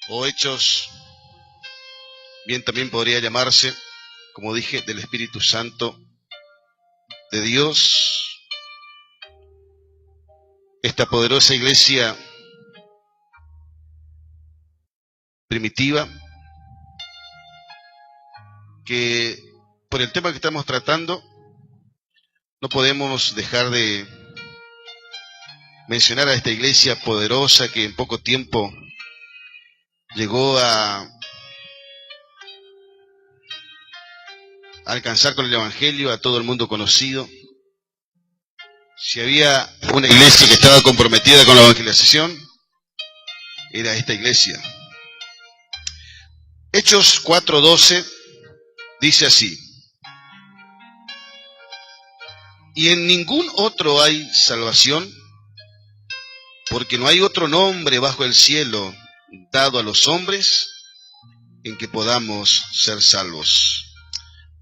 o hechos, bien también podría llamarse, como dije, del Espíritu Santo de Dios. Esta poderosa iglesia primitiva, que por el tema que estamos tratando, no podemos dejar de mencionar a esta iglesia poderosa que en poco tiempo llegó a alcanzar con el Evangelio a todo el mundo conocido. Si había una iglesia que estaba comprometida con la evangelización, era esta iglesia. Hechos 4:12 dice así: y en ningún otro hay salvación, porque no hay otro nombre bajo el cielo dado a los hombres en que podamos ser salvos.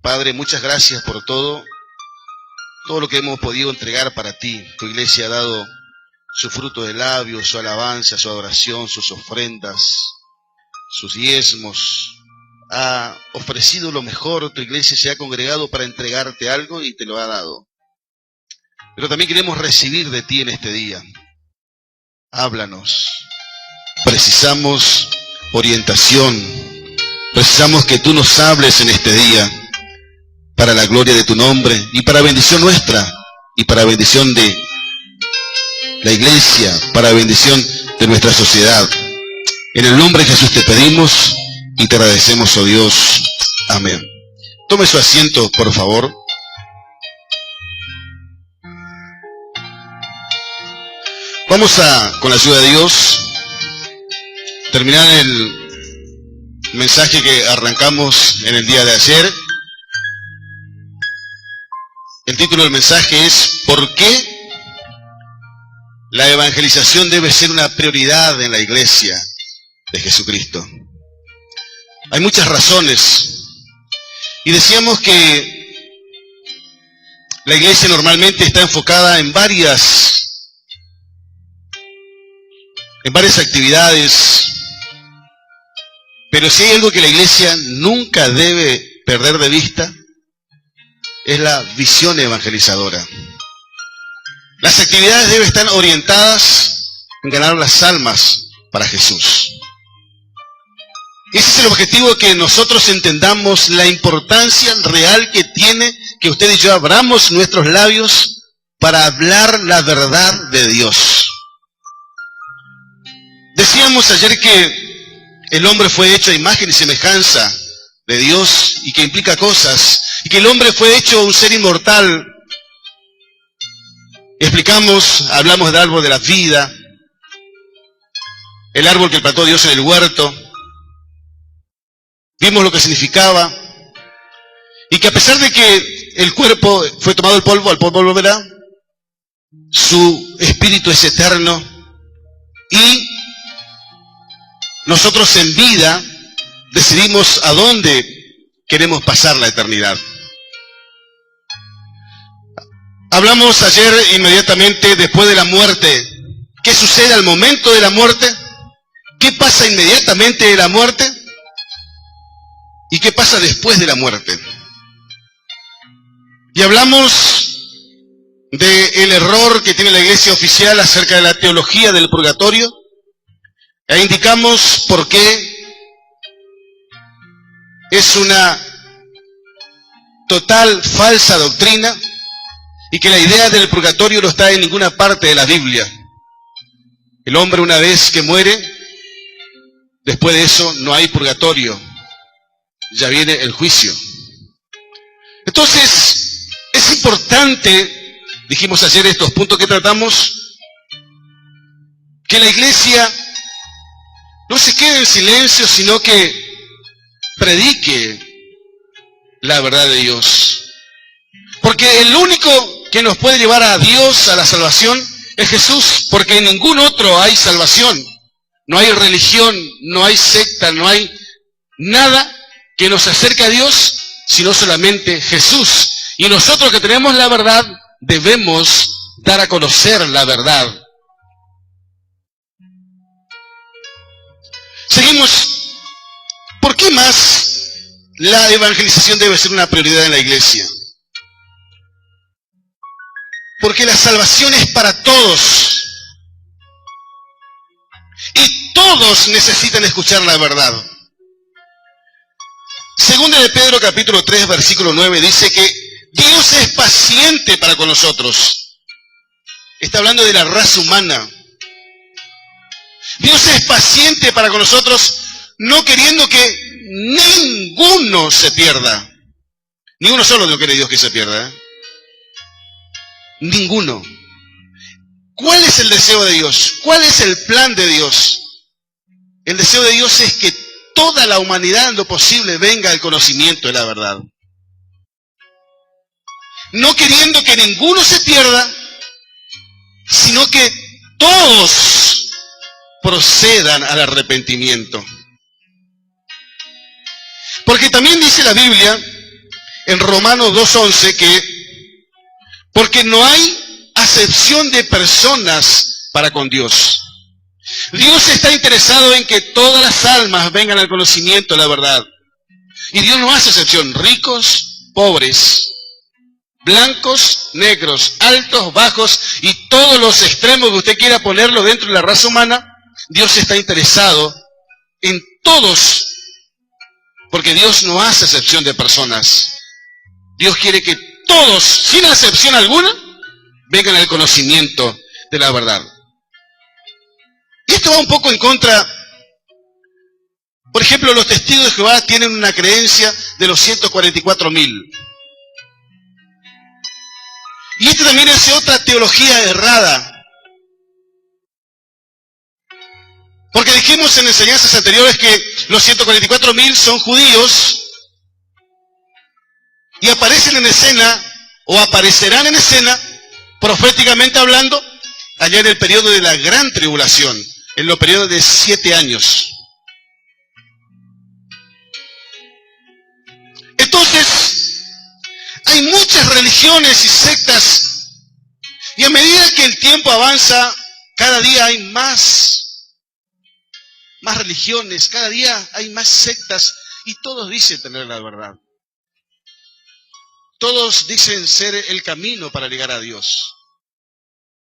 Padre, muchas gracias por todo lo que hemos podido entregar para ti. Tu iglesia ha dado su fruto de labios, su alabanza, su adoración, sus ofrendas, sus diezmos. Ha ofrecido lo mejor. Tu iglesia se ha congregado para entregarte algo y te lo ha dado. Pero también queremos recibir de ti en este día. Háblanos. Precisamos orientación. Precisamos que tú nos hables en este día, para la gloria de tu nombre y para bendición nuestra y para bendición de la iglesia, para bendición de nuestra sociedad. En el nombre de Jesús te pedimos y te agradecemos, oh Dios. Amén. Tome su asiento, por favor. Vamos con la ayuda de Dios, terminar el mensaje que arrancamos en el día de ayer. El título del mensaje es ¿por qué la evangelización debe ser una prioridad en la iglesia de Jesucristo? Hay muchas razones. Y decíamos que la iglesia normalmente está enfocada en varias actividades, pero si hay algo que la iglesia nunca debe perder de vista, es la visión evangelizadora. Las actividades deben estar orientadas en ganar las almas para Jesús. Ese es el objetivo, que nosotros entendamos la importancia real que tiene que usted y yo abramos nuestros labios para hablar la verdad de Dios. Decíamos ayer que el hombre fue hecho a imagen y semejanza de Dios y que implica cosas, y que el hombre fue hecho un ser inmortal. Hablamos del árbol de la vida, el árbol que plantó Dios en el huerto. Vimos lo que significaba, y que a pesar de que el cuerpo fue tomado del polvo, al polvo volverá, su espíritu es eterno, y nosotros en vida decidimos a dónde queremos pasar la eternidad. Hablamos ayer inmediatamente después de la muerte. ¿Qué sucede al momento de la muerte? ¿Qué pasa inmediatamente de la muerte? ¿Y qué pasa después de la muerte? Y hablamos del error que tiene la iglesia oficial acerca de la teología del purgatorio. E indicamos por qué es una total falsa doctrina y que la idea del purgatorio no está en ninguna parte de la Biblia. El hombre, una vez que muere, después de eso no hay purgatorio, ya viene el juicio. Entonces, es importante, dijimos ayer estos puntos que tratamos, que la iglesia no se quede en silencio, sino que predique la verdad de Dios. Porque el único que nos puede llevar a Dios, a la salvación, es Jesús. Porque en ningún otro hay salvación. No hay religión, no hay secta, no hay nada que nos acerque a Dios, sino solamente Jesús. Y nosotros que tenemos la verdad, debemos dar a conocer la verdad. Seguimos. ¿Por qué más la evangelización debe ser una prioridad en la iglesia? Porque la salvación es para todos. Y todos necesitan escuchar la verdad. Segunda de Pedro capítulo 3 versículo 9 dice que Dios es paciente para con nosotros. Está hablando de la raza humana. Dios es paciente para con nosotros, no queriendo que ninguno se pierda. Ni uno solo no quiere Dios que se pierda, ¿eh? Ninguno. ¿Cuál es el deseo de Dios? ¿Cuál es el plan de Dios? El deseo de Dios es que toda la humanidad en lo posible venga al conocimiento de la verdad. No queriendo que ninguno se pierda, sino que todos procedan al arrepentimiento. Porque también dice la Biblia en Romanos 2:11 que porque no hay acepción de personas para con Dios. Dios está interesado en que todas las almas vengan al conocimiento de la verdad. Y Dios no hace excepción. Ricos, pobres, blancos, negros, altos, bajos y todos los extremos que usted quiera ponerlo dentro de la raza humana. Dios está interesado en todos. Porque Dios no hace excepción de personas. Dios quiere que todos, sin excepción alguna, vengan al conocimiento de la verdad. Y esto va un poco en contra. Por ejemplo, los testigos de Jehová tienen una creencia de los 144.000. Y esto también es otra teología errada. Porque dijimos en enseñanzas anteriores que los 144.000 son judíos y aparecen en escena, o aparecerán en escena, proféticamente hablando, allá en el periodo de la gran tribulación, en los periodos de 7 años. Entonces, hay muchas religiones y sectas, y a medida que el tiempo avanza, cada día hay más religiones, cada día hay más sectas, y todos dicen tener la verdad. Todos dicen ser el camino para llegar a Dios.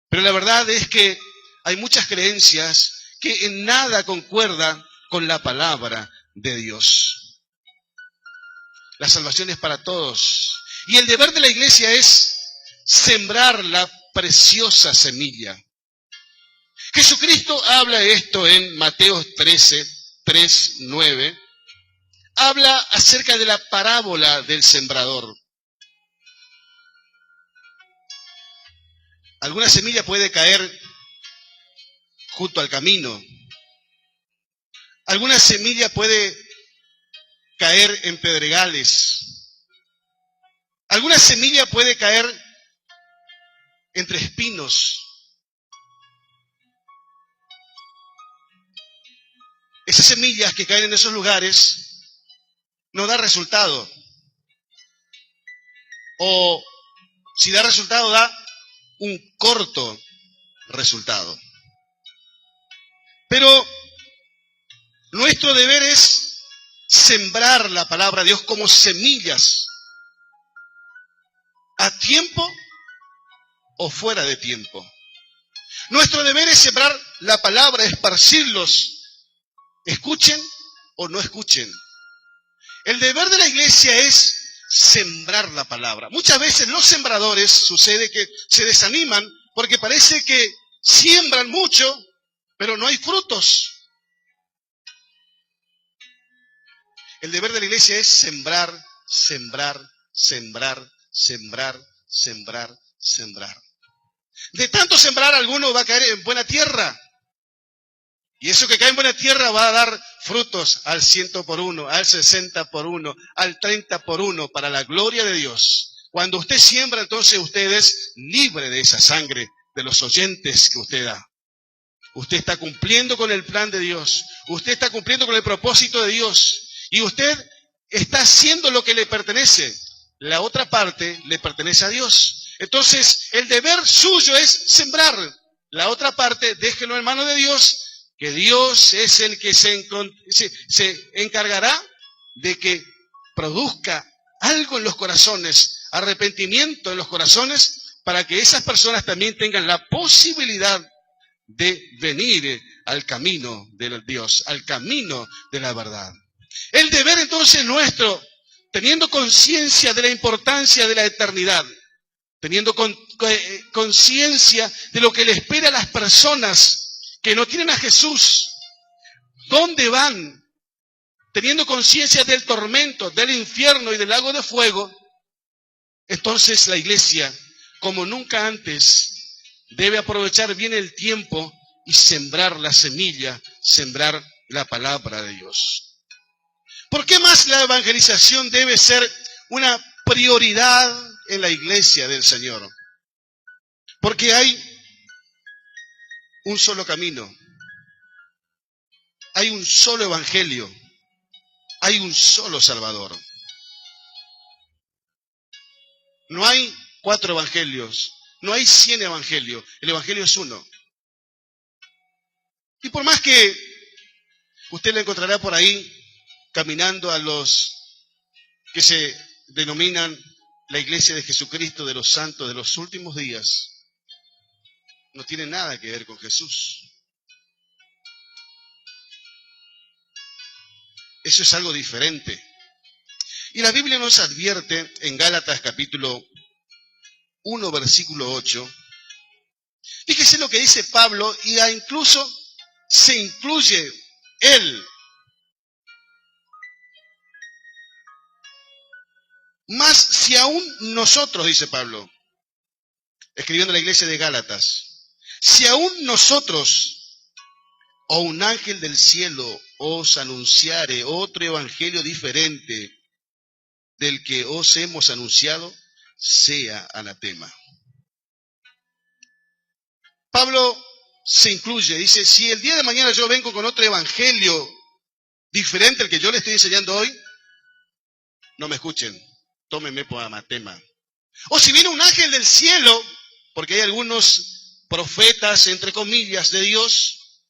Pero la verdad es que hay muchas creencias que en nada concuerdan con la palabra de Dios. La salvación es para todos. Y el deber de la iglesia es sembrar la preciosa semilla. Jesucristo habla esto en Mateo 13:3-9. Habla acerca de la parábola del sembrador. Alguna semilla puede caer junto al camino. Alguna semilla puede caer en pedregales. Alguna semilla puede caer entre espinos. Esas semillas que caen en esos lugares no dan resultado. O si da resultado, da un corto resultado. Pero nuestro deber es sembrar la palabra de Dios como semillas, a tiempo o fuera de tiempo. Nuestro deber es sembrar la palabra, esparcirlos, escuchen o no escuchen. El deber de la iglesia es sembrar la palabra. Muchas veces los sembradores sucede que se desaniman porque parece que siembran mucho, pero no hay frutos. El deber de la iglesia es sembrar, sembrar, sembrar, sembrar, sembrar, sembrar. De tanto sembrar, alguno va a caer en buena tierra. Y eso que cae en buena tierra va a dar frutos al 100 por 1, al 60 por 1, al 30 por 1, para la gloria de Dios. Cuando usted siembra, entonces usted es libre de esa sangre, de los oyentes que usted da. Usted está cumpliendo con el plan de Dios. Usted está cumpliendo con el propósito de Dios. Y usted está haciendo lo que le pertenece. La otra parte le pertenece a Dios. Entonces, el deber suyo es sembrar. La otra parte, déjelo en manos de Dios, que Dios es el que se encargará de que produzca algo en los corazones, arrepentimiento en los corazones, para que esas personas también tengan la posibilidad de venir al camino de Dios, al camino de la verdad. El deber entonces nuestro, teniendo conciencia de la importancia de la eternidad, teniendo conciencia de lo que le espera a las personas que no tienen a Jesús, ¿dónde van? Teniendo conciencia del tormento, del infierno y del lago de fuego, entonces la iglesia, como nunca antes, debe aprovechar bien el tiempo y sembrar la semilla, sembrar la palabra de Dios. ¿Por qué más la evangelización debe ser una prioridad en la iglesia del Señor? Porque hay un solo camino, hay un solo evangelio, hay un solo Salvador. No hay 4 evangelios, no hay 100 evangelios, el evangelio es uno. Y por más que usted lo encontrará por ahí caminando a los que se denominan la iglesia de Jesucristo de los santos de los últimos días, no tiene nada que ver con Jesús. Eso es algo diferente. Y la Biblia nos advierte en Gálatas capítulo 1, versículo 8. Fíjese lo que dice Pablo, y incluso se incluye él. Mas si aún nosotros, dice Pablo, escribiendo a la iglesia de Gálatas, si aún nosotros o un ángel del cielo os anunciare otro evangelio diferente del que os hemos anunciado, sea anatema. Pablo se incluye, dice, si el día de mañana yo vengo con otro evangelio diferente al que yo le estoy enseñando hoy, no me escuchen, tómenme por anatema. O si viene un ángel del cielo, porque hay algunos profetas, entre comillas, de Dios,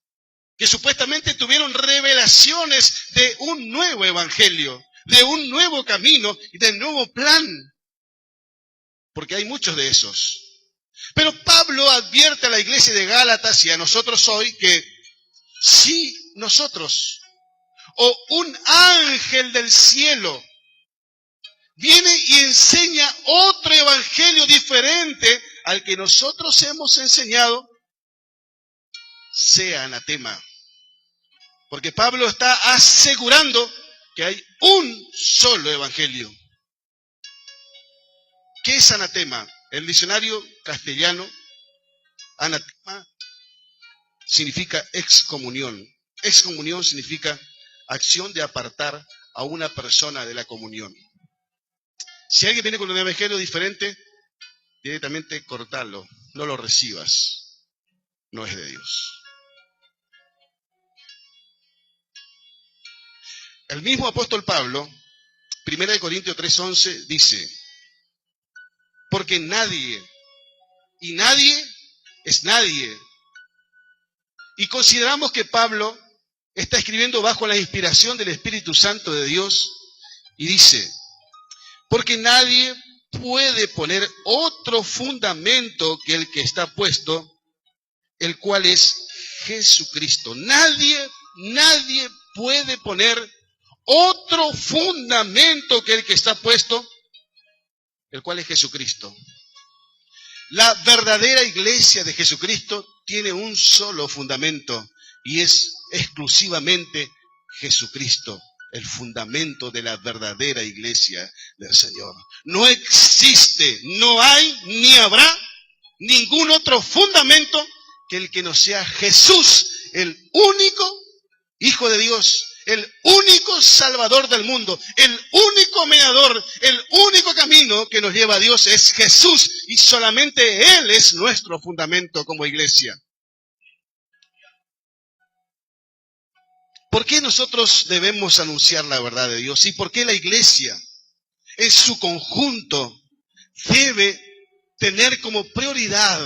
que supuestamente tuvieron revelaciones de un nuevo evangelio, de un nuevo camino y de un nuevo plan. Porque hay muchos de esos. Pero Pablo advierte a la iglesia de Gálatas y a nosotros hoy que si nosotros o un ángel del cielo viene y enseña otro evangelio diferente al que nosotros hemos enseñado, sea anatema. Porque Pablo está asegurando que hay un solo evangelio. ¿Qué es anatema? El diccionario castellano, anatema significa excomunión. Excomunión significa acción de apartar a una persona de la comunión. Si alguien viene con un evangelio diferente, directamente cortarlo, no lo recibas, no es de Dios. El mismo apóstol Pablo, 1 Corintios 3:11, dice, porque nadie, y nadie es nadie. Y consideramos que Pablo está escribiendo bajo la inspiración del Espíritu Santo de Dios y dice, porque nadie puede poner otro fundamento que el que está puesto, el cual es Jesucristo. Nadie puede poner otro fundamento que el que está puesto, el cual es Jesucristo. La verdadera iglesia de Jesucristo tiene un solo fundamento y es exclusivamente Jesucristo, el fundamento de la verdadera iglesia del Señor. No existe, no hay ni habrá ningún otro fundamento que el que no sea Jesús, el único Hijo de Dios, el único Salvador del mundo, el único mediador, el único camino que nos lleva a Dios es Jesús y solamente Él es nuestro fundamento como iglesia. ¿Por qué nosotros debemos anunciar la verdad de Dios? ¿Y por qué la iglesia en su conjunto debe tener como prioridad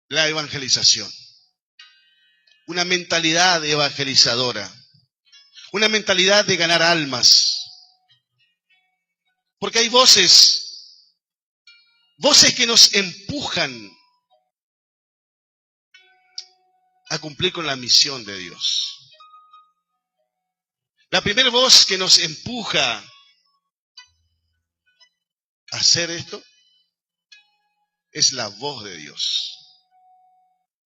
la evangelización. Una mentalidad evangelizadora. Una mentalidad de ganar almas. Porque hay voces que nos empujan a cumplir con la misión de Dios. La primera voz que nos empuja a hacer esto es la voz de Dios.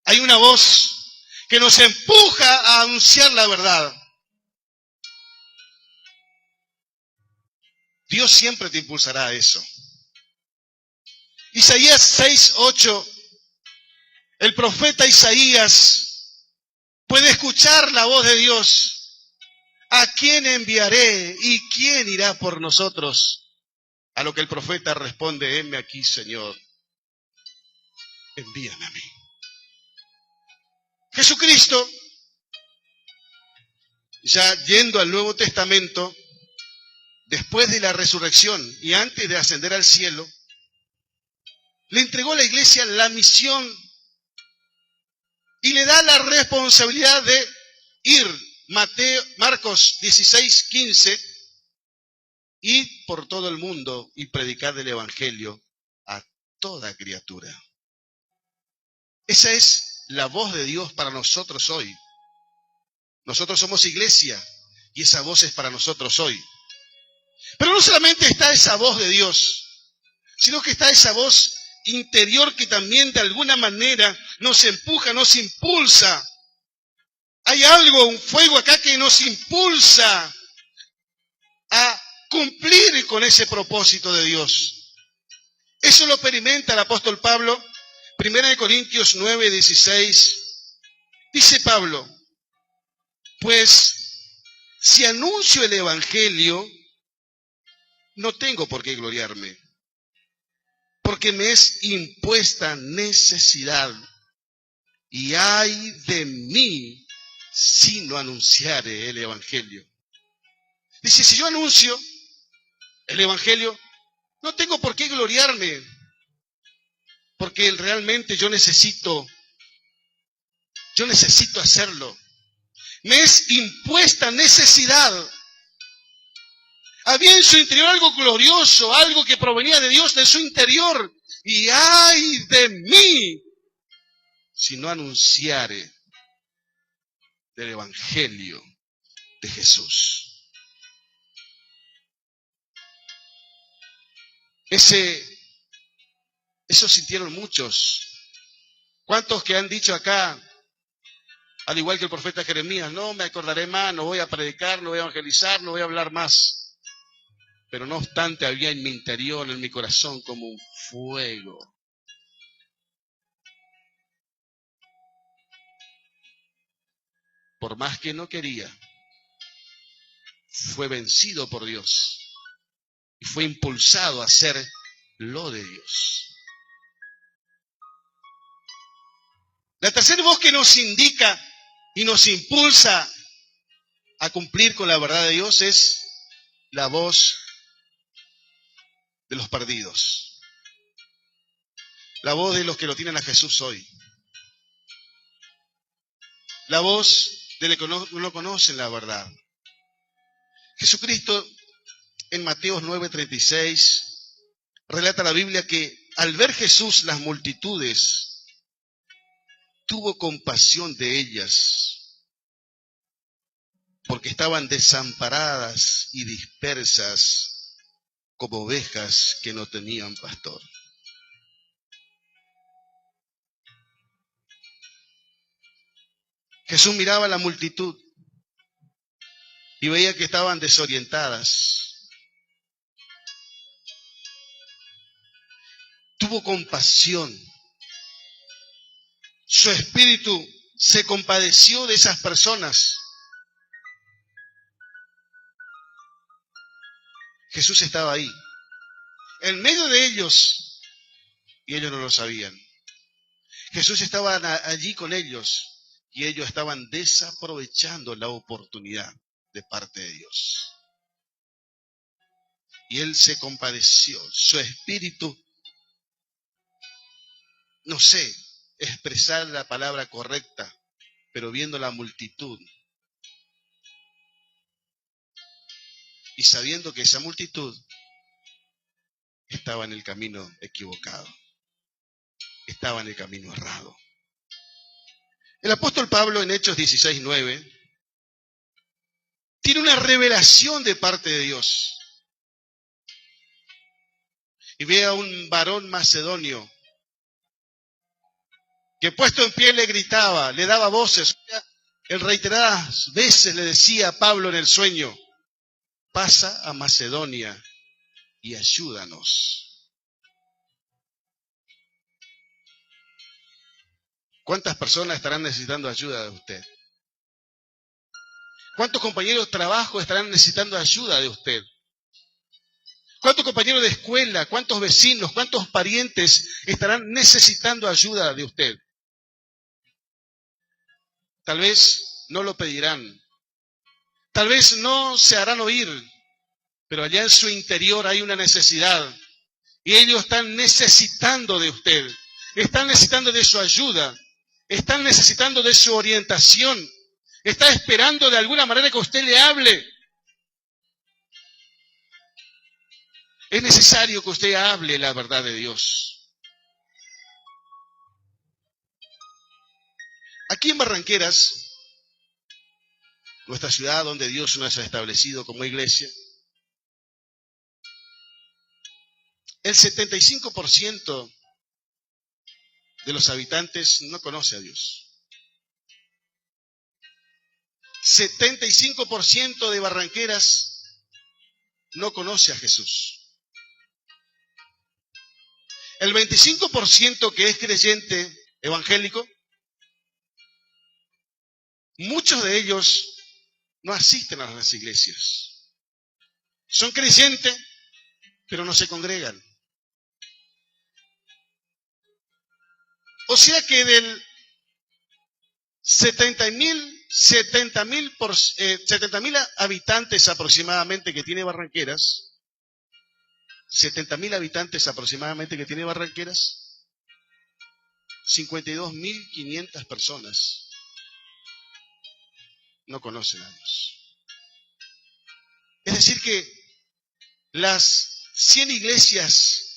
Hay una voz que nos empuja a anunciar la verdad. Dios siempre te impulsará a eso. Isaías 6:8, el profeta Isaías puede escuchar la voz de Dios. ¿A quién enviaré y quién irá por nosotros? A lo que el profeta responde, heme aquí, Señor, envíame a mí. Jesucristo, ya yendo al Nuevo Testamento, después de la resurrección y antes de ascender al cielo, le entregó a la iglesia la misión y le da la responsabilidad de ir, Marcos 16:15, ir por todo el mundo y predicar el evangelio a toda criatura. Esa es la voz de Dios para nosotros hoy. Nosotros somos iglesia y esa voz es para nosotros hoy. Pero no solamente está esa voz de Dios, sino que está esa voz interior que también de alguna manera nos empuja, nos impulsa. Hay algo, un fuego acá que nos impulsa a cumplir con ese propósito de Dios. Eso lo experimenta el apóstol Pablo, 1 Corintios 9:16. Dice Pablo, pues si anuncio el evangelio, no tengo por qué gloriarme, porque me es impuesta necesidad, y ay de mí si no anunciare el evangelio. Dice, si yo anuncio el evangelio, no tengo por qué gloriarme, porque realmente yo necesito hacerlo. Me es impuesta necesidad. Había en su interior algo glorioso, algo que provenía de Dios, de su interior. Y ay de mí si no anunciare el evangelio de Jesús. Eso sintieron muchos. ¿Cuántos que han dicho acá, al igual que el profeta Jeremías, no me acordaré más, no voy a predicar, no voy a evangelizar, no voy a hablar más? Pero no obstante, había en mi interior, en mi corazón, como un fuego. Por más que no quería, fue vencido por Dios y fue impulsado a hacer lo de Dios. La tercera voz que nos indica y nos impulsa a cumplir con la verdad de Dios es la voz de los perdidos. La voz de los que lo tienen a Jesús hoy. La voz de los que no conocen la verdad. Jesucristo en Mateo 9:36 relata la Biblia que al ver Jesús las multitudes, tuvo compasión de ellas, porque estaban desamparadas y dispersas como ovejas que no tenían pastor. Jesús miraba a la multitud y veía que estaban desorientadas. Tuvo compasión. Su espíritu se compadeció de esas personas. Jesús estaba ahí, en medio de ellos, y ellos no lo sabían. Jesús estaba allí con ellos, y ellos estaban desaprovechando la oportunidad de parte de Dios. Y Él se compadeció. Su espíritu, no sé, expresar la palabra correcta, pero viendo la multitud y sabiendo que esa multitud estaba en el camino equivocado, estaba en el camino errado. El apóstol Pablo en Hechos 16:9 tiene una revelación de parte de Dios. Y ve a un varón macedonio que puesto en pie le gritaba, le daba voces. En reiteradas veces le decía a Pablo en el sueño, pasa a Macedonia y ayúdanos. ¿Cuántas personas estarán necesitando ayuda de usted? ¿Cuántos compañeros de trabajo estarán necesitando ayuda de usted? ¿Cuántos compañeros de escuela, cuántos vecinos, cuántos parientes estarán necesitando ayuda de usted? Tal vez no lo pedirán, tal vez no se harán oír, pero allá en su interior hay una necesidad y ellos están necesitando de usted, están necesitando de su ayuda, están necesitando de su orientación, está esperando de alguna manera que usted le hable. Es necesario que usted hable la verdad de Dios. Aquí en Barranqueras, nuestra ciudad donde Dios nos ha establecido como iglesia, el 75% de los habitantes no conoce a Dios. 75% de Barranqueras no conoce a Jesús. El 25% que es creyente evangélico, muchos de ellos no asisten a las iglesias. Son creyentes, pero no se congregan. O sea que del 70.000 habitantes aproximadamente que tiene Barranqueras, 70.000 habitantes aproximadamente que tiene Barranqueras, 52.500 personas no conocen a Dios. Es decir que las 100 iglesias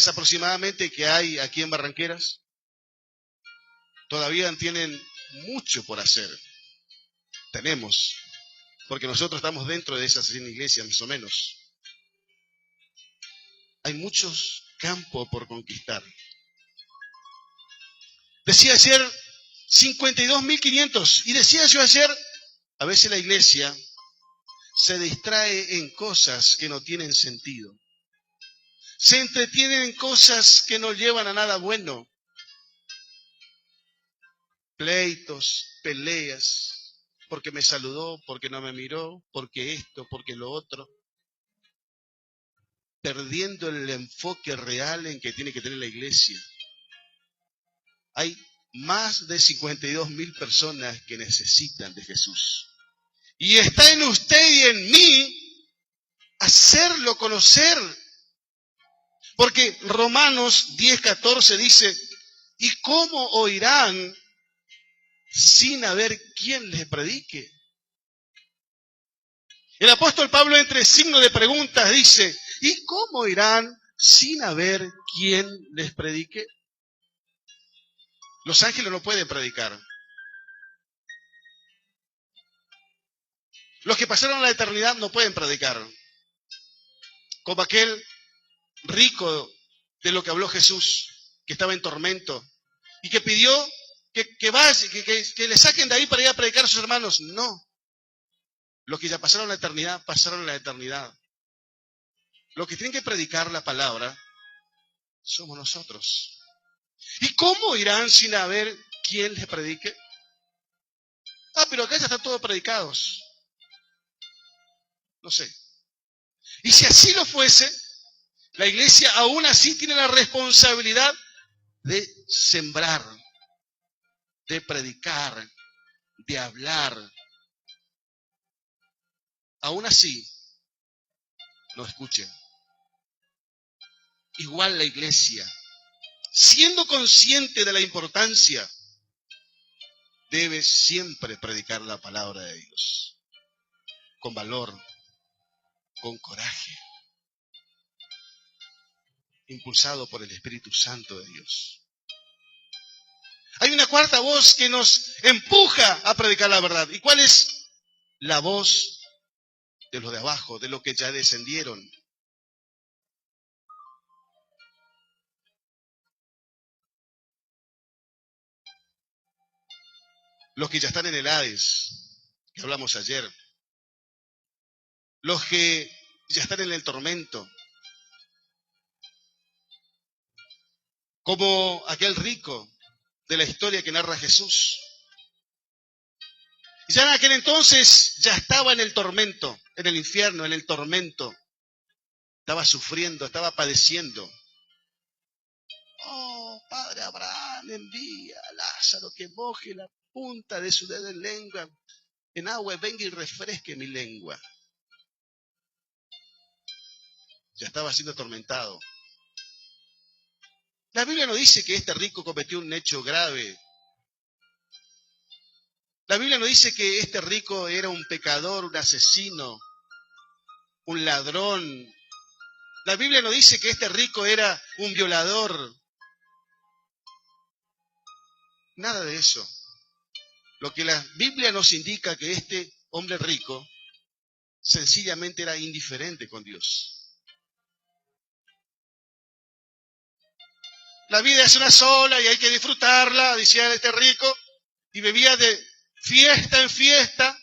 aproximadamente que hay aquí en Barranqueras, todavía tienen mucho por hacer. Tenemos, porque nosotros estamos dentro de esas 100 iglesias más o menos. Hay muchos campos por conquistar. Decía ayer 52.500 y decía yo ayer, a veces la iglesia se distrae en cosas que no tienen sentido. Se entretienen en cosas que no llevan a nada bueno. Pleitos, peleas, porque me saludó, porque no me miró, porque esto, porque lo otro. Perdiendo el enfoque real en que tiene que tener la iglesia. Hay más de 52.000 personas que necesitan de Jesús. Y está en usted y en mí hacerlo conocer. Porque Romanos 10:14 dice, ¿y cómo oirán sin haber quien les predique? El apóstol Pablo, entre signos de preguntas, dice, ¿y cómo oirán sin haber quien les predique? Los ángeles no pueden predicar. Los que pasaron la eternidad no pueden predicar. Como aquel rico de lo que habló Jesús, que estaba en tormento y que pidió que le saquen de ahí para ir a predicar a sus hermanos. No. Los que ya pasaron la eternidad, pasaron la eternidad. Los que tienen que predicar la palabra somos nosotros. ¿Y cómo irán sin haber quien les predique? Pero acá ya están todos predicados. No sé. Y si así lo fuese, la iglesia aún así tiene la responsabilidad de sembrar, de predicar, de hablar. Aún así, no escuchen. Igual la iglesia siendo consciente de la importancia, debes siempre predicar la palabra de Dios, con valor, con coraje, impulsado por el Espíritu Santo de Dios. Hay una cuarta voz que nos empuja a predicar la verdad. ¿Y cuál es? La voz de los de abajo, de los que ya descendieron. Los que ya están en el Hades, que hablamos ayer. Los que ya están en el tormento. Como aquel rico de la historia que narra Jesús. Ya en aquel entonces ya estaba en el tormento, en el infierno, en el tormento. Estaba sufriendo, estaba padeciendo. Oh, Padre Abraham, envía a Lázaro que moje la punta de su dedo en lengua en agua, venga y refresque mi lengua. Ya estaba siendo atormentado. La Biblia no dice que este rico cometió un hecho grave. La Biblia no dice que este rico era un pecador, un asesino, un ladrón. La Biblia no dice que este rico era un violador. Nada de eso. Lo que la Biblia nos indica que este hombre rico sencillamente era indiferente con Dios. La vida es una sola y hay que disfrutarla, decía este rico, y bebía de fiesta en fiesta,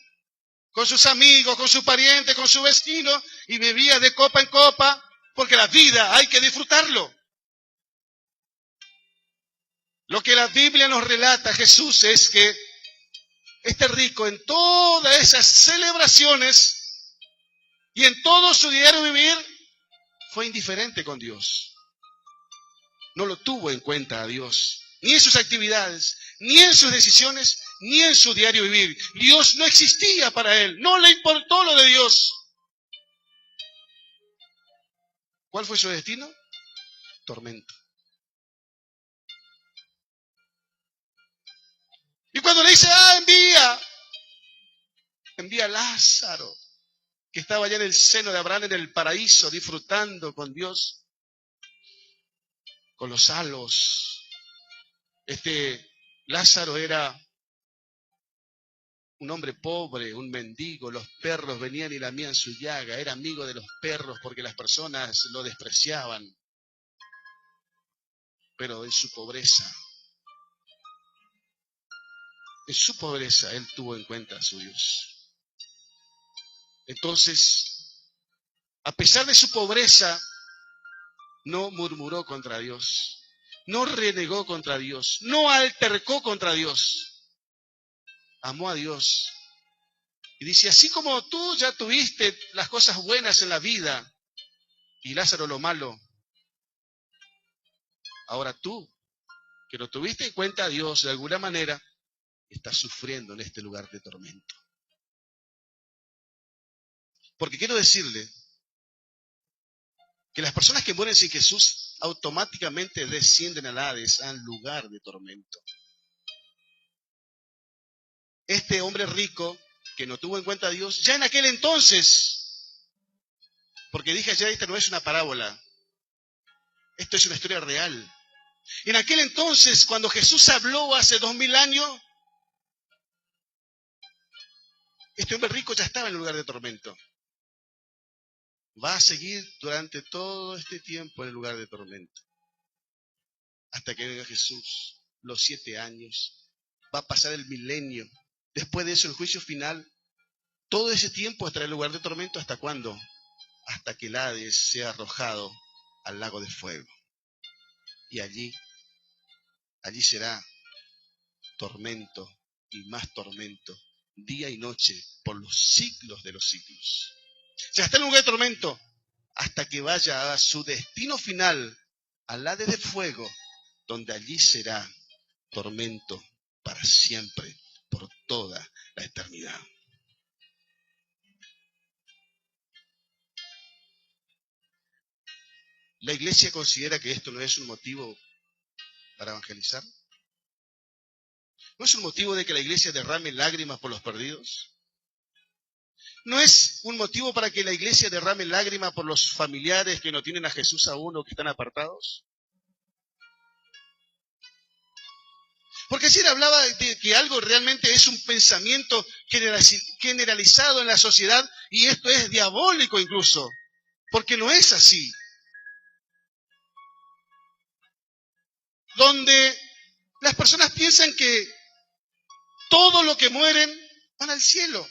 con sus amigos, con sus parientes, con su vecino, y bebía de copa en copa, porque la vida hay que disfrutarlo. Lo que la Biblia nos relata, Jesús, es que este rico en todas esas celebraciones y en todo su diario vivir, fue indiferente con Dios. No lo tuvo en cuenta a Dios, ni en sus actividades, ni en sus decisiones, ni en su diario vivir. Dios no existía para él, no le importó lo de Dios. ¿Cuál fue su destino? Tormento. Y cuando le dice, envía a Lázaro, que estaba allá en el seno de Abraham, en el paraíso, disfrutando con Dios, con los salvos. Lázaro era un hombre pobre, un mendigo, los perros venían y lamían su llaga, era amigo de los perros porque las personas lo despreciaban. Pero en su pobreza, él tuvo en cuenta a su Dios. Entonces, a pesar de su pobreza, no murmuró contra Dios, no renegó contra Dios, no altercó contra Dios. Amó a Dios. Y dice, así como tú ya tuviste las cosas buenas en la vida y Lázaro lo malo, ahora tú, que no tuviste en cuenta a Dios de alguna manera, estás sufriendo en este lugar de tormento. Porque quiero decirle que las personas que mueren sin Jesús automáticamente descienden al Hades, al lugar de tormento. Este hombre rico, que no tuvo en cuenta a Dios, ya en aquel entonces, porque dije ayer, esta no es una parábola, esto es una historia real. En aquel entonces, cuando Jesús habló hace 2000 años, este hombre rico ya estaba en el lugar de tormento. Va a seguir durante todo este tiempo en el lugar de tormento. Hasta que venga Jesús, los 7 años, va a pasar el milenio. Después de eso, el juicio final, todo ese tiempo estará en el lugar de tormento. ¿Hasta cuándo? Hasta que el Hades sea arrojado al lago de fuego. Y allí será tormento y más tormento, día y noche, por los siglos de los siglos. Ya está en un lugar de tormento hasta que vaya a su destino final, al Hades de fuego, donde allí será tormento para siempre, por toda la eternidad. La Iglesia considera que esto no es un motivo para evangelizar? ¿No es un motivo de que la iglesia derrame lágrimas por los perdidos? ¿No es un motivo para que la iglesia derrame lágrimas por los familiares que no tienen a Jesús aún o que están apartados? Porque ayer hablaba de que algo realmente es un pensamiento generalizado en la sociedad y esto es diabólico incluso, porque no es así. Donde las personas piensan que todo lo que mueren van al cielo.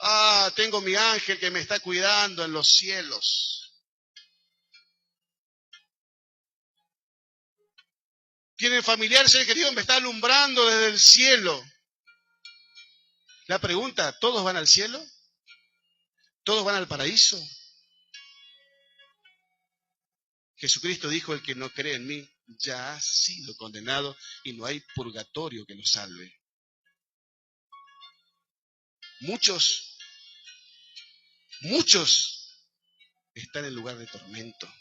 Ah, tengo mi ángel que me está cuidando en los cielos. Tienen familiares, seres queridos, me está alumbrando desde el cielo. La pregunta, ¿todos van al cielo? ¿Todos van al paraíso? Jesucristo dijo, el que no cree en mí ya ha sido condenado y no hay purgatorio que lo salve. Muchos están en lugar de tormento.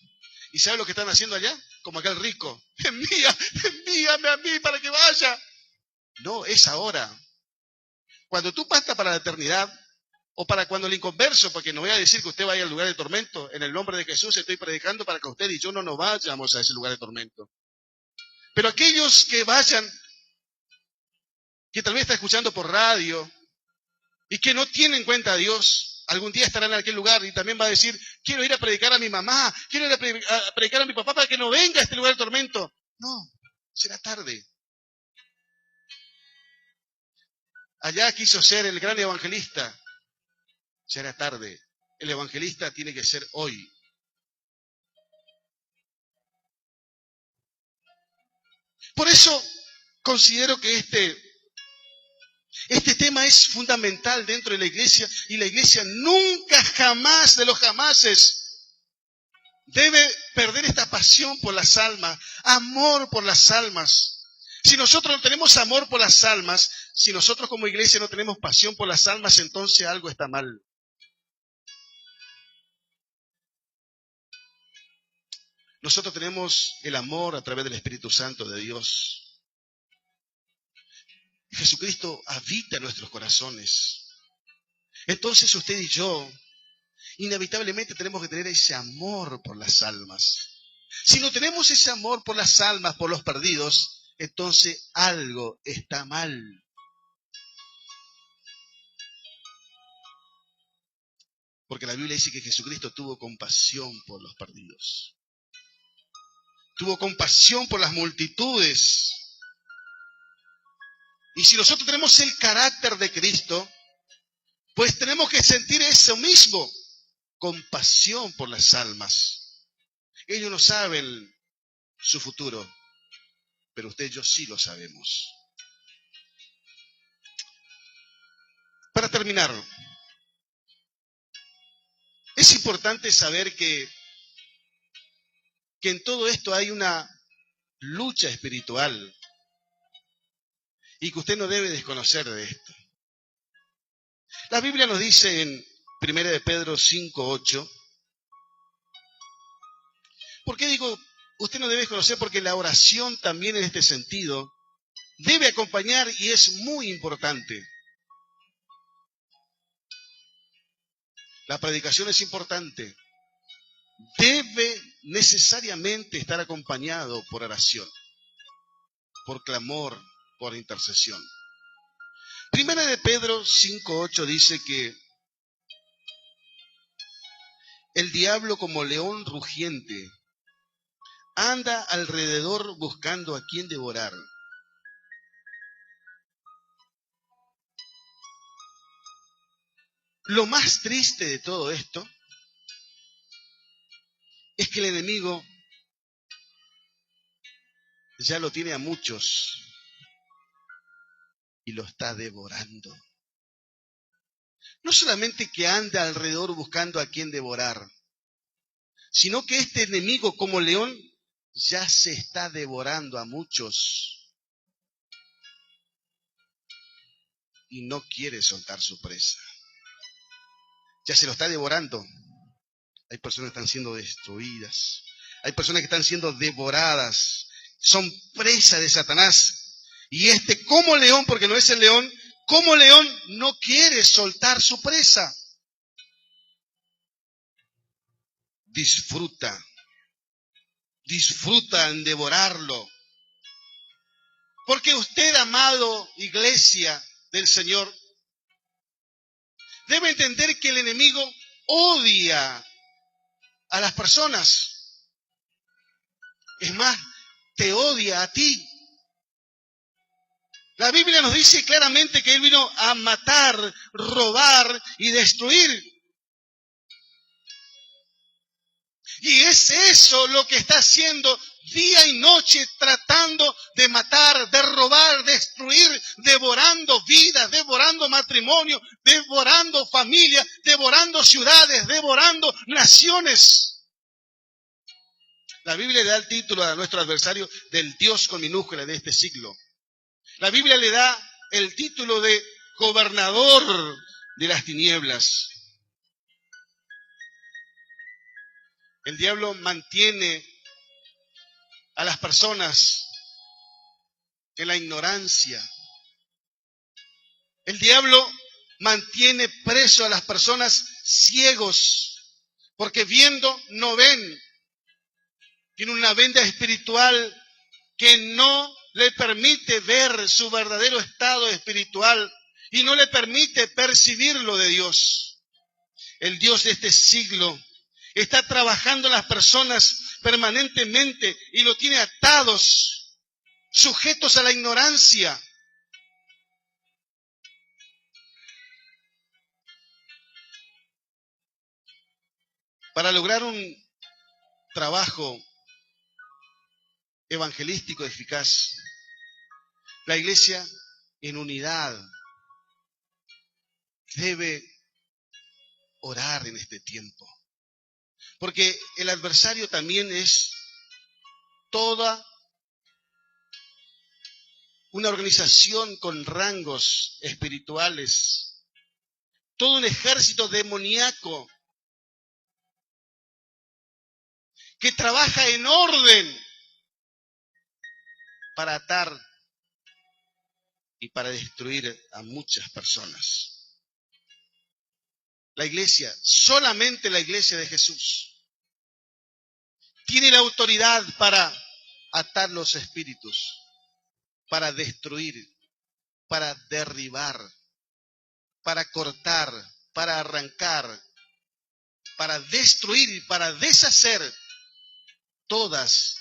¿Y sabe lo que están haciendo allá? Como aquel rico. Envíame a mí para que vaya. No, es ahora. Cuando tú pasas para la eternidad, o para cuando el inconverso, porque no voy a decir que usted vaya al lugar de tormento, en el nombre de Jesús estoy predicando para que usted y yo no nos vayamos a ese lugar de tormento. Pero aquellos que vayan, que tal vez está escuchando por radio, y que no tienen en cuenta a Dios, algún día estarán en aquel lugar y también va a decir, quiero ir a predicar a mi mamá, quiero ir a predicar a mi papá para que no venga a este lugar de tormento. No, será tarde. Allá quiso ser el gran evangelista, ya era tarde. El evangelista tiene que ser hoy. Por eso considero que este tema es fundamental dentro de la iglesia y la iglesia nunca, jamás de los jamases debe perder esta pasión por las almas, amor por las almas. Si nosotros no tenemos amor por las almas, si nosotros como iglesia no tenemos pasión por las almas, entonces algo está mal. Nosotros tenemos el amor a través del Espíritu Santo de Dios. Jesucristo habita en nuestros corazones. Entonces usted y yo, inevitablemente tenemos que tener ese amor por las almas. Si no tenemos ese amor por las almas, por los perdidos, entonces algo está mal. Porque la Biblia dice que Jesucristo tuvo compasión por los perdidos. Tuvo compasión por las multitudes. Y si nosotros tenemos el carácter de Cristo, pues tenemos que sentir eso mismo, compasión por las almas. Ellos no saben su futuro, pero usted y yo sí lo sabemos. Para terminar, es importante saber que en todo esto hay una lucha espiritual y que usted no debe desconocer de esto. La Biblia nos dice en 1 de Pedro 5:8, ¿por qué digo usted no debe desconocer? Porque la oración también en este sentido debe acompañar y es muy importante. La predicación es importante. Debe necesariamente estar acompañado por oración, por clamor, por intercesión. Primera de Pedro 5:8 dice que el diablo como león rugiente anda alrededor buscando a quien devorar. Lo más triste de todo esto es que el enemigo ya lo tiene a muchos y lo está devorando. No solamente que anda alrededor buscando a quien devorar, sino que este enemigo como león ya se está devorando a muchos y no quiere soltar su presa. Ya se lo está devorando. Hay personas que están siendo destruidas. Hay personas que están siendo devoradas, son presa de Satanás. Y como león, porque no es el león, como león no quiere soltar su presa. Disfruta en devorarlo. Porque usted, amado iglesia del Señor, debe entender que el enemigo odia a las personas. Es más, te odia a ti. La Biblia nos dice claramente que Él vino a matar, robar y destruir. Y es eso lo que está haciendo día y noche, tratando de matar, de robar, destruir, devorando vidas, devorando matrimonio, devorando familias, devorando ciudades, devorando naciones. La Biblia le da el título a nuestro adversario del Dios con minúscula de este siglo. La Biblia le da el título de gobernador de las tinieblas. El diablo mantiene a las personas en la ignorancia. El diablo mantiene preso a las personas ciegos, porque viendo no ven. Tiene una venda espiritual que no le permite ver su verdadero estado espiritual y no le permite percibir lo de Dios. El Dios de este siglo está trabajando en las personas permanentemente y lo tiene atados, sujetos a la ignorancia. Para lograr un trabajo evangelístico eficaz, la iglesia en unidad debe orar en este tiempo. Porque el adversario también es toda una organización con rangos espirituales, todo un ejército demoníaco que trabaja en orden para atar y para destruir a muchas personas. La iglesia, solamente la iglesia de Jesús, tiene la autoridad para atar los espíritus, para destruir, para derribar, para cortar, para arrancar, para destruir y para deshacer todas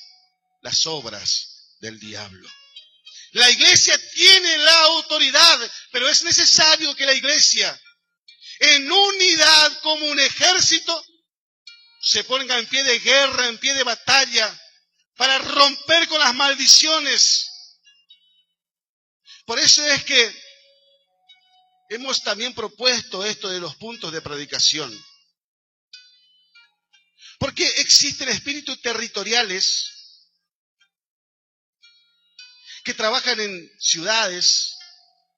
las obras del diablo. La iglesia tiene la autoridad, pero es necesario que la iglesia, en unidad como un ejército, se ponga en pie de guerra, en pie de batalla, para romper con las maldiciones. Por eso es que hemos también propuesto esto de los puntos de predicación. Porque existen espíritus territoriales que trabajan en ciudades,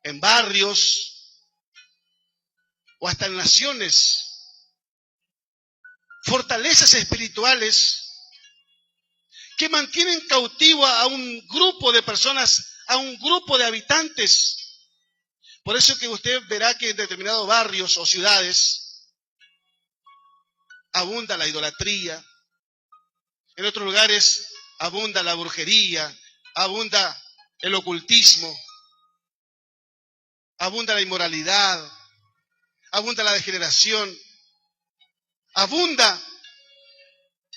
en barrios o hasta en naciones. Fortalezas espirituales que mantienen cautivo a un grupo de personas, a un grupo de habitantes. Por eso que usted verá que en determinados barrios o ciudades abunda la idolatría, en otros lugares abunda la brujería, abunda el ocultismo, abunda la inmoralidad, abunda la degeneración, abunda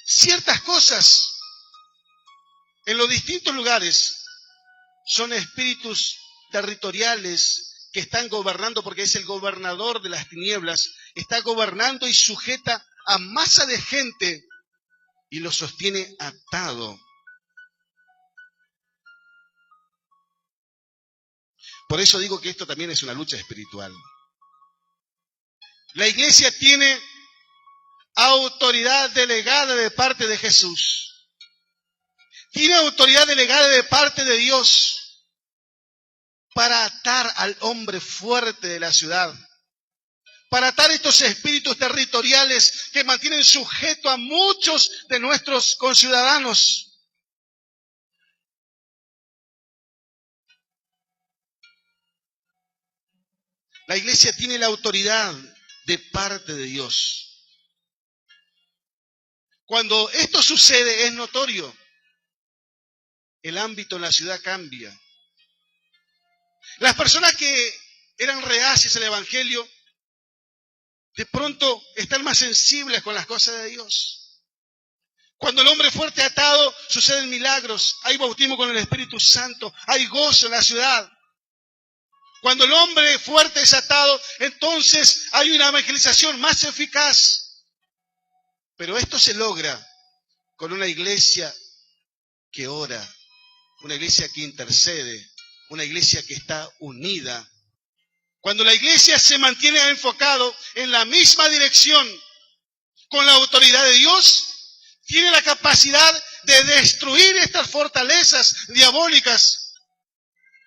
ciertas cosas. En los distintos lugares son espíritus territoriales que están gobernando, porque es el gobernador de las tinieblas, está gobernando y sujeta a masa de gente y lo sostiene atado. Por eso digo que esto también es una lucha espiritual. La iglesia tiene autoridad delegada de parte de Jesús. Tiene autoridad delegada de parte de Dios para atar al hombre fuerte de la ciudad, para atar estos espíritus territoriales que mantienen sujeto a muchos de nuestros conciudadanos. La iglesia tiene la autoridad de parte de Dios. Cuando esto sucede es notorio. El ámbito en la ciudad cambia. Las personas que eran reacias al evangelio, de pronto están más sensibles con las cosas de Dios. Cuando el hombre fuerte atado, suceden milagros, hay bautismo con el Espíritu Santo, hay gozo en la ciudad. Cuando el hombre fuerte es atado, entonces hay una evangelización más eficaz. Pero esto se logra con una iglesia que ora, una iglesia que intercede, una iglesia que está unida. Cuando la iglesia se mantiene enfocado en la misma dirección con la autoridad de Dios, tiene la capacidad de destruir estas fortalezas diabólicas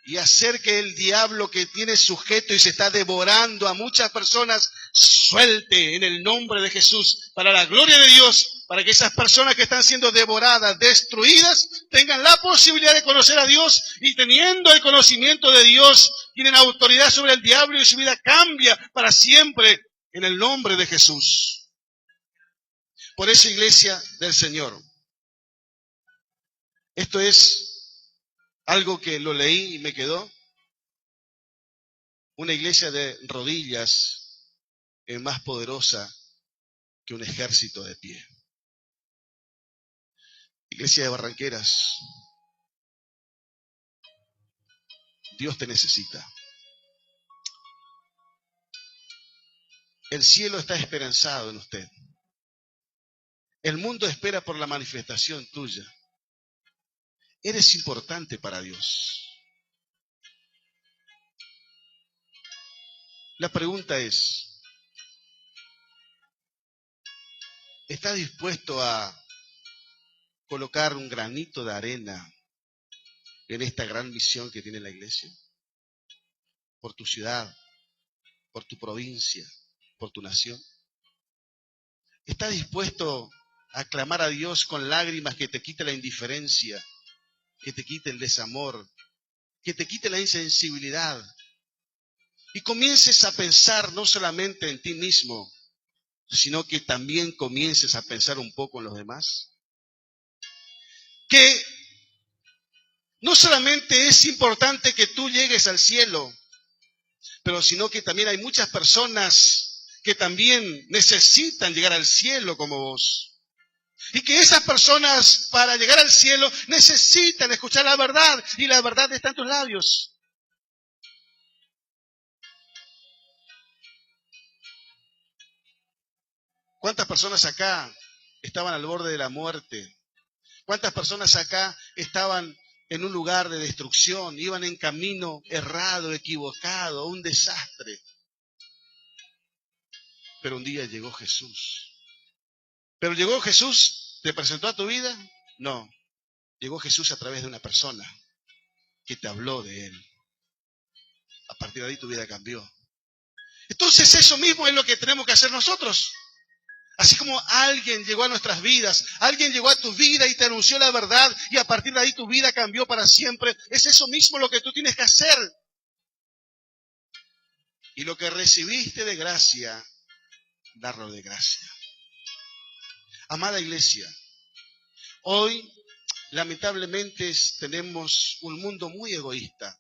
y hacer que el diablo que tiene sujeto y se está devorando a muchas personas suelte en el nombre de Jesús para la gloria de Dios, para que esas personas que están siendo devoradas, destruidas, tengan la posibilidad de conocer a Dios y teniendo el conocimiento de Dios, tienen autoridad sobre el diablo y su vida cambia para siempre en el nombre de Jesús. Por eso, iglesia del Señor, esto es algo que lo leí y me quedó. Una iglesia de rodillas es más poderosa que un ejército de pie. Iglesia de Barranqueras, Dios te necesita. El cielo está esperanzado en usted. El mundo espera por la manifestación tuya. Eres importante para Dios. La pregunta es, ¿estás dispuesto a colocar un granito de arena en esta gran misión que tiene la iglesia? Por tu ciudad, por tu provincia, por tu nación. ¿Estás dispuesto a clamar a Dios con lágrimas que te quite la indiferencia, que te quite el desamor, que te quite la insensibilidad? Y comiences a pensar no solamente en ti mismo, sino que también comiences a pensar un poco en los demás. Que no solamente es importante que tú llegues al cielo, pero sino que también hay muchas personas que también necesitan llegar al cielo como vos. Y que esas personas para llegar al cielo necesitan escuchar la verdad, y la verdad está en tus labios. ¿Cuántas personas acá estaban al borde de la muerte? ¿Cuántas personas acá estaban en un lugar de destrucción, iban en camino errado, equivocado, un desastre? Pero un día llegó Jesús. ¿Pero llegó Jesús? ¿Te presentó a tu vida? No. Llegó Jesús a través de una persona que te habló de Él. A partir de ahí tu vida cambió. Entonces eso mismo es lo que tenemos que hacer nosotros. Así como alguien llegó a nuestras vidas, alguien llegó a tu vida y te anunció la verdad y a partir de ahí tu vida cambió para siempre, es eso mismo lo que tú tienes que hacer. Y lo que recibiste de gracia, darlo de gracia. Amada iglesia, hoy lamentablemente tenemos un mundo muy egoísta.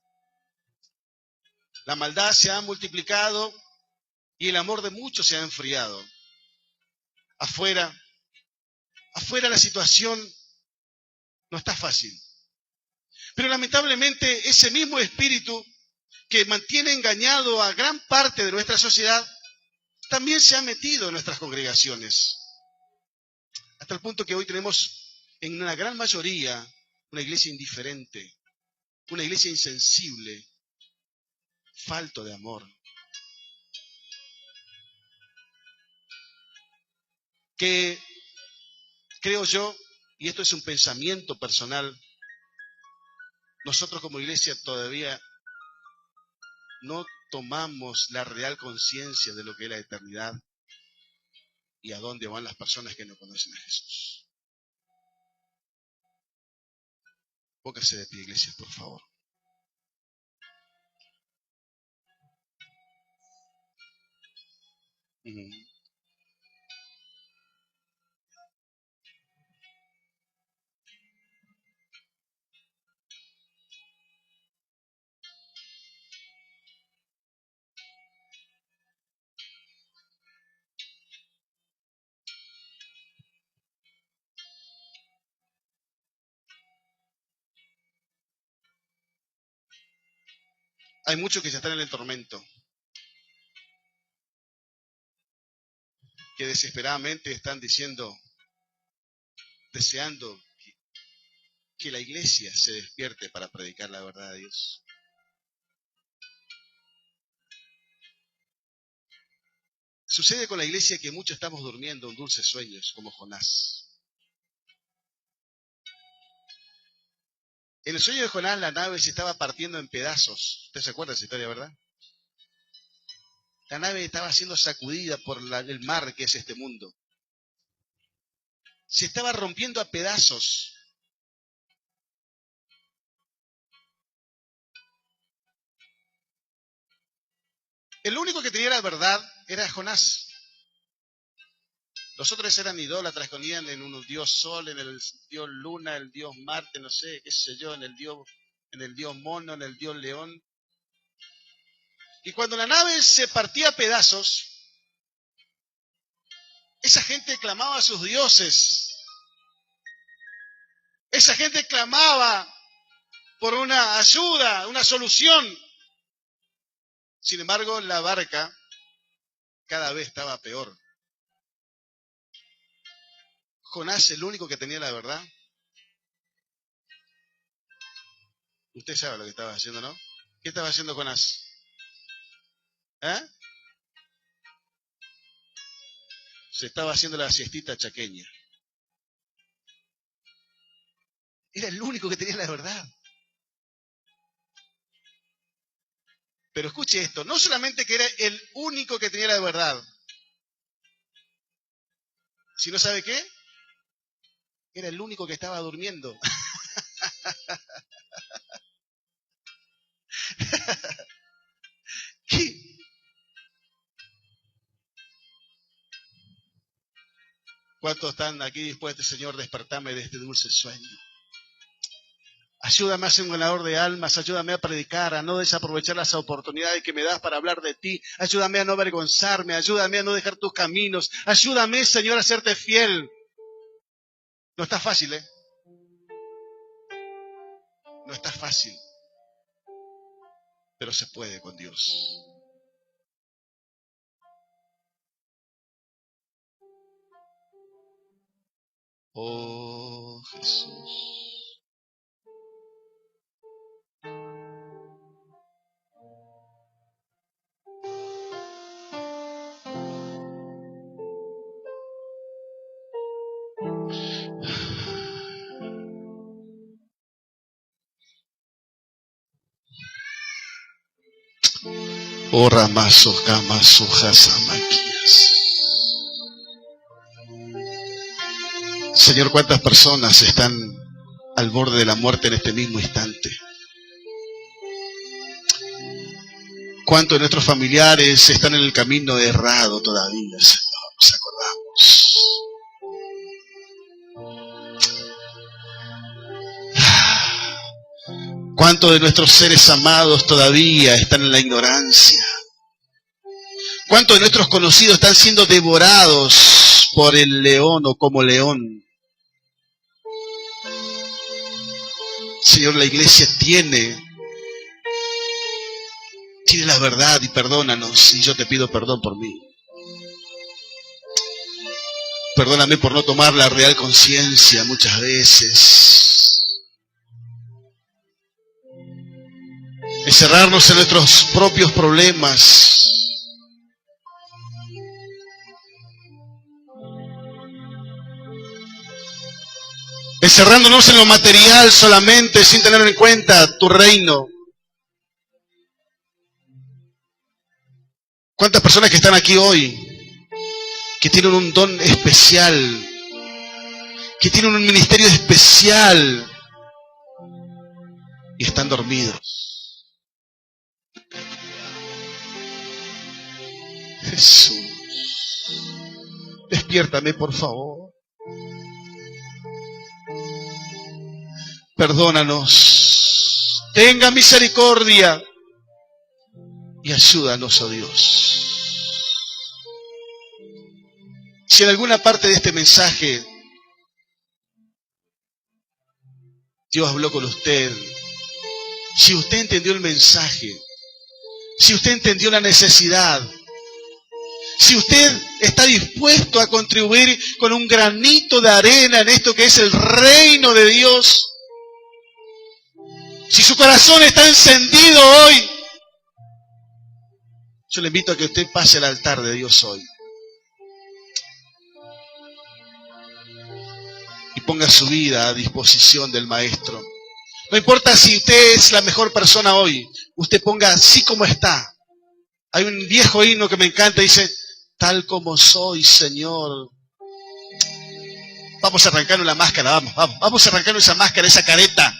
La maldad se ha multiplicado y el amor de muchos se ha enfriado. Afuera la situación no está fácil. Pero lamentablemente ese mismo espíritu que mantiene engañado a gran parte de nuestra sociedad también se ha metido en nuestras congregaciones. Hasta el punto que hoy tenemos en una gran mayoría una iglesia indiferente, una iglesia insensible, falto de amor. Que creo yo, y esto es un pensamiento personal, nosotros como iglesia todavía no tomamos la real conciencia de lo que es la eternidad y a dónde van las personas que no conocen a Jesús. Póngase de pie, iglesia, por favor. Hay muchos que ya están en el tormento, que desesperadamente están diciendo, deseando que la iglesia se despierte para predicar la verdad de Dios. Sucede con la iglesia que muchos estamos durmiendo en dulces sueños, como Jonás. En el sueño de Jonás, la nave se estaba partiendo en pedazos. Usted se acuerda de esa historia, ¿verdad? La nave estaba siendo sacudida por el mar que es este mundo. Se estaba rompiendo a pedazos. El único que tenía la verdad era Jonás. Los otros eran idólatras, escondían en un dios sol, en el dios luna, el dios Marte, no sé, qué sé yo, en el dios mono, en el dios león. Y cuando la nave se partía a pedazos, esa gente clamaba a sus dioses. Esa gente clamaba por una ayuda, una solución. Sin embargo, la barca cada vez estaba peor. Jonás, el único que tenía la verdad. Usted sabe lo que estaba haciendo, ¿no? ¿Qué estaba haciendo Jonás? Se estaba haciendo la siestita chaqueña. Era el único que tenía la verdad. Pero escuche esto, no solamente que era el único que tenía la verdad, sino ¿sabe qué? Era el único que estaba durmiendo. ¿Qué? ¿Cuántos están aquí dispuestos, Señor, despertarme de este dulce sueño? Ayúdame a ser un ganador de almas, ayúdame a predicar, a no desaprovechar las oportunidades que me das para hablar de ti, ayúdame a no avergonzarme, ayúdame a no dejar tus caminos, ayúdame, Señor, a serte fiel. No está fácil, ¿eh? No está fácil, pero se puede con Dios. Oh, Jesús. Oh, Ramazo, Kamazo, Hasamaquías. Señor, ¿cuántas personas están al borde de la muerte en este mismo instante? ¿Cuántos de nuestros familiares están en el camino errado todavía, Señor? Nos acordamos. ¿Cuántos de nuestros seres amados todavía están en la ignorancia? ¿Cuántos de nuestros conocidos están siendo devorados por el león o como león? Señor, la iglesia tiene la verdad y perdónanos. Y yo te pido perdón por mí. Perdóname por no tomar la real conciencia muchas veces. Encerrarnos en nuestros propios problemas. Encerrándonos en lo material solamente sin tener en cuenta tu reino. ¿Cuántas personas que están aquí hoy, que tienen un don especial, que tienen un ministerio especial y están dormidos? Jesús, despiértame por favor. Perdónanos, tenga misericordia y ayúdanos, oh Dios. Si en alguna parte de este mensaje Dios habló con usted, si usted entendió el mensaje, si usted entendió la necesidad, si usted está dispuesto a contribuir con un granito de arena en esto que es el reino de Dios, si su corazón está encendido hoy, yo le invito a que usted pase al altar de Dios hoy y ponga su vida a disposición del Maestro. No importa si usted es la mejor persona hoy, usted ponga así como está. Hay un viejo himno que me encanta, dice: tal como soy, Señor. Vamos a arrancarnos la máscara, vamos a arrancarnos esa máscara, esa careta,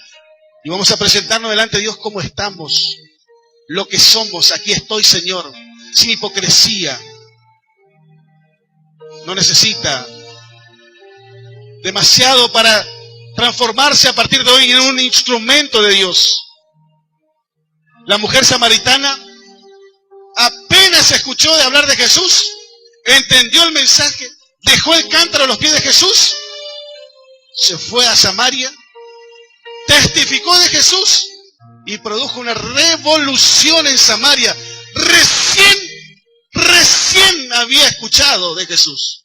y vamos a presentarnos delante de Dios como estamos, lo que somos. Aquí estoy, Señor, sin hipocresía. No necesita demasiado para transformarse a partir de hoy en un instrumento de Dios. La mujer samaritana apenas escuchó de hablar de Jesús, entendió el mensaje, dejó el cántaro a los pies de Jesús, se fue a Samaria, testificó de Jesús y produjo una revolución en Samaria. Recién había escuchado de Jesús.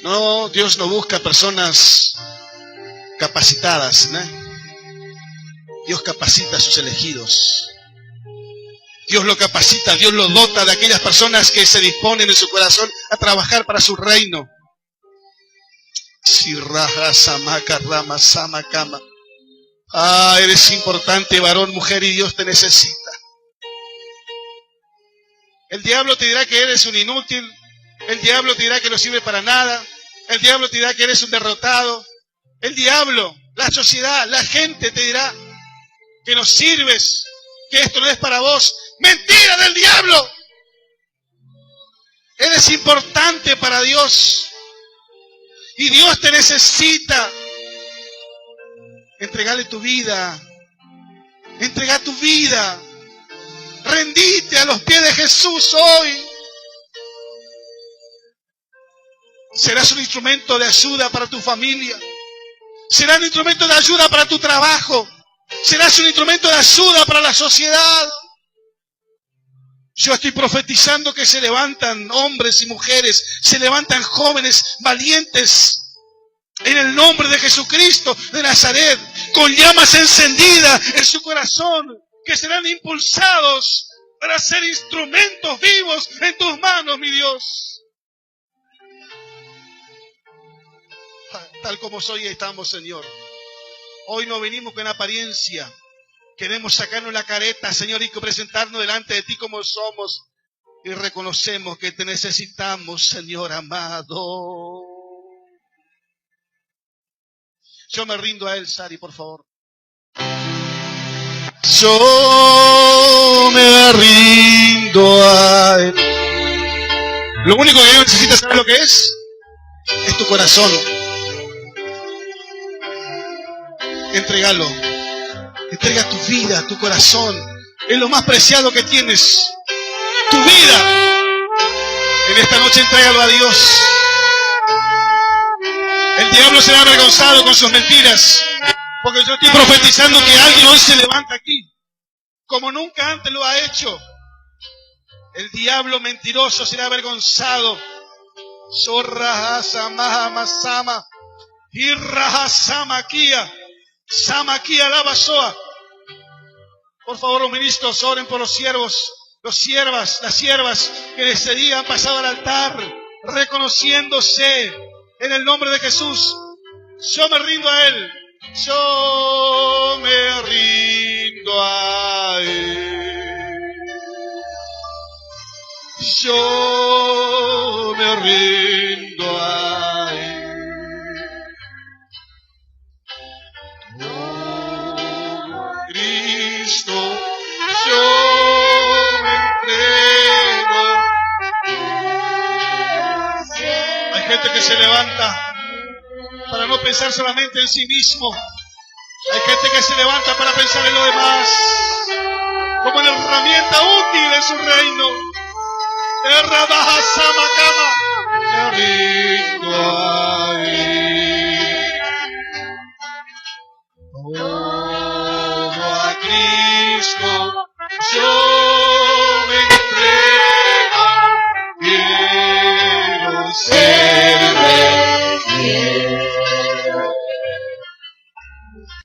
No, Dios no busca personas capacitadas, ¿no? Dios capacita a sus elegidos. Dios lo capacita, Dios lo dota de aquellas personas que se disponen en su corazón a trabajar para su reino. Eres importante, varón, mujer, y Dios te necesita. El diablo te dirá que eres un inútil. El diablo te dirá que no sirve para nada. El diablo te dirá que eres un derrotado. El diablo, la sociedad, la gente te dirá que no sirves, que esto no es para vos. ¡Mentira del diablo! Eres importante para Dios. Y Dios te necesita. Entregale tu vida. Entrega tu vida. Rendite a los pies de Jesús hoy. Serás un instrumento de ayuda para tu familia. Serás un instrumento de ayuda para tu trabajo. Serás un instrumento de ayuda para la sociedad. Yo estoy profetizando que se levantan hombres y mujeres, se levantan jóvenes valientes en el nombre de Jesucristo de Nazaret, con llamas encendidas en su corazón, que serán impulsados para ser instrumentos vivos en tus manos, mi Dios. Tal como soy estamos, Señor. Hoy no venimos con apariencia. Queremos sacarnos la careta, Señor, y presentarnos delante de ti como somos. Y reconocemos que te necesitamos, Señor amado. Yo me rindo a Él, Sari, por favor. Yo me rindo a Él. Lo único que yo necesito saber lo que es tu corazón. Entrégalo. Entrega tu vida, tu corazón. Es lo más preciado que tienes. Tu vida. En esta noche entrégalo a Dios. El diablo será avergonzado con sus mentiras. Porque yo estoy profetizando que alguien hoy se levanta aquí, como nunca antes lo ha hecho. El diablo mentiroso será avergonzado. Sorrahasamahamasama. Irrahasamaquia. Samaquia lavasoa. Por favor, los ministros, oren por los siervos, las siervas que ese día han pasado al altar, reconociéndose en el nombre de Jesús. Yo me rindo a Él. yo me rindo a Él. Yo me rindo a Él. Oh, Cristo, yo me entrego. Hay gente que se levanta para no pensar solamente en sí mismo. Hay gente que se levanta para pensar en lo demás, como en la herramienta útil de su reino. Me rindo a Él. Todo a Cristo yo